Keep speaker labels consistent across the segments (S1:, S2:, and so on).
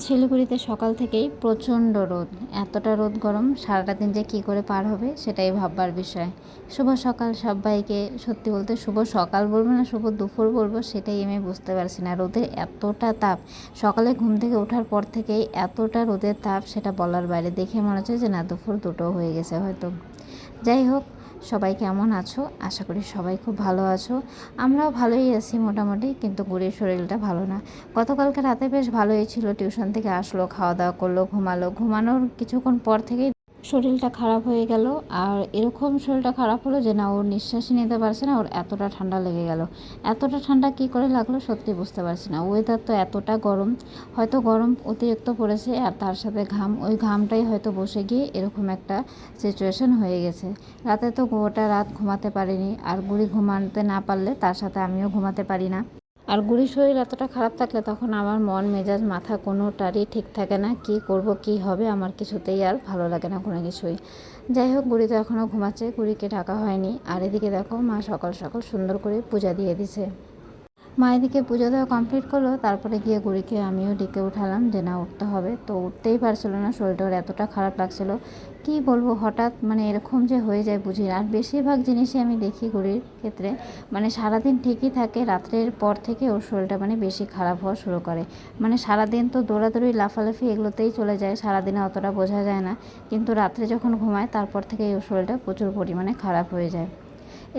S1: শিলিগুড়িতে সকাল থেকেই প্রচণ্ড রোদ, এতটা রোদ গরম, সারাটা দিন যে কী করে পার হবে সেটাই ভাববার বিষয়। শুভ সকাল সবাইকে। সত্যি বলতে শুভ সকাল বলবো না শুভ দুপুর বলবো সেটাই আমি বুঝতে পারছি না। রোদের এতটা তাপ, সকালে ঘুম থেকে ওঠার পর থেকেই এতটা রোদের তাপ, সেটা বলার বাইরে। দেখে মনে হচ্ছে যে না, দুপুর দুটো হয়ে গেছে হয়তো। যাই হোক, সবাই কেমন আছো? আশা করি সবাই খুব ভালো আছো। আমরাও ভালোই আছি মোটামুটি, কিন্তু গুড়ির শরীরটা ভালো না। গতকালকে রাতে বেশ ভালোই ছিল, টিউশন থেকে আসলো, খাওয়া দাওয়া করলো, ঘুমালো। ঘুমানোর কিছুক্ষণ পর থেকেই শরীরটা খারাপ হয়ে গেল। আর এরকম শরীরটা খারাপ হলো যে না, ওর নিঃশ্বাসই নিতে পারছে না, ওর এতটা ঠান্ডা লেগে গেল। এতটা ঠান্ডা কী করে লাগলো সত্যি বুঝতে পারছি না। ওয়েদার তো এতটা গরম, হয়তো গরম অতিরিক্ত পড়েছে আর তার সাথে ঘাম, ওই ঘামটাই হয়তো বসে গিয়ে এরকম একটা সিচুয়েশন হয়ে গেছে। রাতে তো গোটা রাত ঘুমাতে পারিনি, আর গুড়ি ঘুমাতে না পারলে তার সাথে আমিও ঘুমাতে পারি না। আর গুড়ির শরীর এতটা খারাপ থাকলে তখন আমার মন মেজাজ মাথা কোনোটারই ঠিক থাকে না। কি করব কি হবে আমার কিছুতেই আর ভালো লাগে না কোনো কিছুই। যাই হোক, গুড়ি তো এখনও ঘুমাচ্ছে, গুড়িকে ঢাকা হয়নি। আর এদিকে দেখো, মা সকাল সকাল সুন্দর করে পূজা দিয়ে দিছে। মা এদিকে পুজো দেওয়া কমপ্লিট করলো, তারপরে গিয়ে গুড়িকে আমিও ডেকে উঠালাম যে না, উঠতে হবে। তো উঠতেই পারছিল না, শরীরটা ওর এতটা খারাপ লাগছিল। কি বলবো, হঠাৎ মানে এরকম যে হয়ে যায় বুঝি না। আর বেশিরভাগ জিনিসই আমি দেখি গুড়ির ক্ষেত্রে, মানে সারাদিন ঠিকই থাকে, রাত্রের পর থেকে ওর শরীরটা মানে বেশি খারাপ হওয়া শুরু করে। মানে সারাদিন তো দৌড়াদৌড়ি লাফালাফি এগুলোতেই চলে যায়, সারাদিনে অতটা বোঝা যায় না। কিন্তু রাত্রে যখন ঘুমায় তারপর থেকে ওর শরীরটা প্রচুর পরিমাণে খারাপ হয়ে যায়।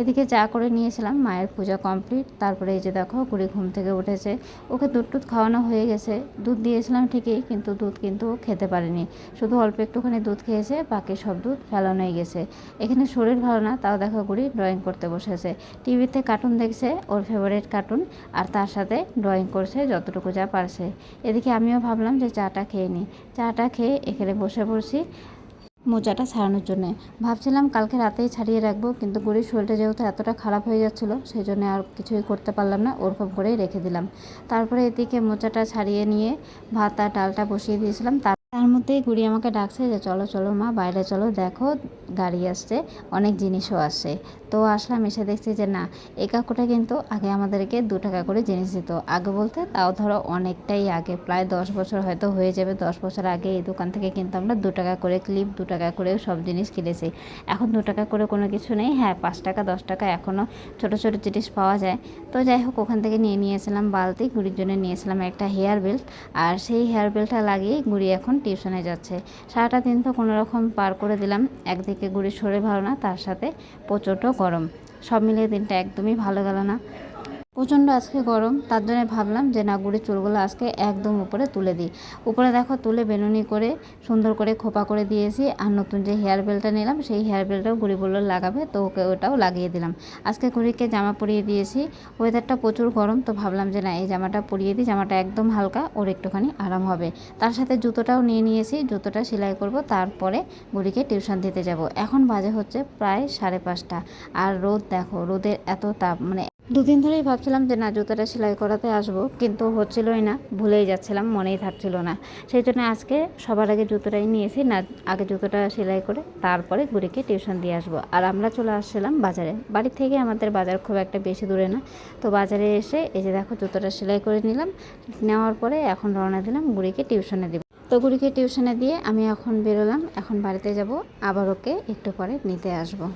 S1: এদিকে চা করে নিয়েছিলাম, মায়ের পূজা কমপ্লিট। তারপরে এই যে দেখো, গুড়ি ঘুম থেকে উঠেছে, ওকে দুধ টুধ খাওয়ানো হয়ে গেছে। দুধ দিয়েছিলাম ঠিকই, কিন্তু দুধ কিন্তু খেতে পারেনি, শুধু অল্প একটুখানি দুধ খেয়েছে, বাকি সব দুধ ফেলানোই গেছে। এখানে শরীর ভালো না, তাও দেখো গুড়ি ড্রয়িং করতে বসেছে। টিভিতে কার্টুন দেখছে, ওর ফেভারিট কার্টুন, আর তার সাথে ড্রয়িং করছে যতটুকু যা পারছে। এদিকে আমিও ভাবলাম যে চাটা খেয়ে নিই। চাটা খেয়ে এখানে বসে পড়ছি মোজাটা ছাড়ানোর জন্যে। ভাবছিলাম কালকে রাতেই ছাড়িয়ে রাখবো, কিন্তু গুড়ির শরীরটা যেহেতু এতটা খারাপ হয়ে যাচ্ছিলো, সেই জন্য আর কিছুই করতে পারলাম না, ওরকম করেই রেখে দিলাম। তারপরে এদিকে মোজাটা ছাড়িয়ে নিয়ে ভাত আর ডালটা বসিয়ে দিয়েছিলাম। তার মধ্যেই গুড়ি আমাকে ডাকছে যে চলো চলো মা, বাইরে চলো, দেখো গাড়ি আসছে, অনেক জিনিসও আসছে। তো আসলাম, এসে দেখছি যে না, এই কাকুটা কিন্তু আগে আমাদেরকে 2 টাকা করে জিনিস দিত। আগে বলতে তাও ধরো অনেকটাই আগে, প্রায় 10 বছর হয়তো হয়ে যাবে। 10 বছর আগে এই দোকান থেকে কিন্তু আমরা 2 টাকা করে ক্লিপ, 2 টাকা করেও সব জিনিস কিনেছি। এখন 2 টাকা করে কোনো কিছু নেই। হ্যাঁ, 5 টাকা 10 টাকা এখনও ছোটো ছোটো জিনিস পাওয়া যায়। তো যাই হোক, ওখান থেকে নিয়েছিলাম বালতি, গুড়ির জন্য নিয়েছিলাম একটা হেয়ার বেল্ট। আর সেই হেয়ার বেল্টটা লাগিয়ে গুড়ি এখন টিউশনে যাচ্ছে। সারাটা দিন তো কোনো রকম পার করে দিলাম। একদিকে গুড়ির শরীর ভালো না, তার সাথে প্রচণ্ড গরম, সব মিলিয়ে দিনটা একদমই ভালো গেল না। প্রচণ্ড আজকে গরম, তার জন্য ভাবলাম যে না, গুড়ির চুলগুলো আজকে একদম উপরে তুলে দিই। উপরে দেখো তুলে বেনুনি করে সুন্দর করে খোপা করে দিয়েছি। আর নতুন যে হেয়ার বেল্টটা নিলাম, সেই হেয়ার বেল্টটাও গুড়ি বললো লাগাবে, তো ওকে ওটাও লাগিয়ে দিলাম। আজকে গুড়িকে জামা পরিয়ে দিয়েছি। ওয়েদারটা প্রচুর গরম, তো ভাবলাম যে না, এই জামাটা পরিয়ে দিই, জামাটা একদম হালকা, ওর একটুখানি আরাম হবে। তার সাথে জুতোটাও নিয়ে নিয়েছি, জুতোটা সেলাই করব, তারপরে গুড়িকে টিউশন দিতে যাব। এখন বাজে হচ্ছে প্রায় 5:30। আর রোদ দেখো, রোদের এত তাপ, মানে 2 দিন ধরেই ভাবছিলাম যে না, জুতোটা সেলাই করাতে আসবো, কিন্তু হচ্ছিলই না, ভুলেই যাচ্ছিলাম, মনেই থাকছিল না। সেই জন্য আজকে সবার আগে জুতোটাই নিয়েছি, না আগে জুতোটা সেলাই করে তারপরে গুড়িকে টিউশন দিয়ে আসবো। আর আমরা চলে আসছিলাম বাজারে, বাড়ি থেকে আমাদের বাজার খুব একটা বেশি দূরে না। তো বাজারে এসে এই যে দেখো, জুতোটা সেলাই করে নিলাম, নেওয়ার পরে এখন রওনা দিলাম গুড়িকে টিউশনে দিব। তো গুড়িকে টিউশনে দিয়ে আমি এখন বেরোলাম, এখন বাড়িতে যাব, আবার ওকে একটু পরে নিতে আসবো।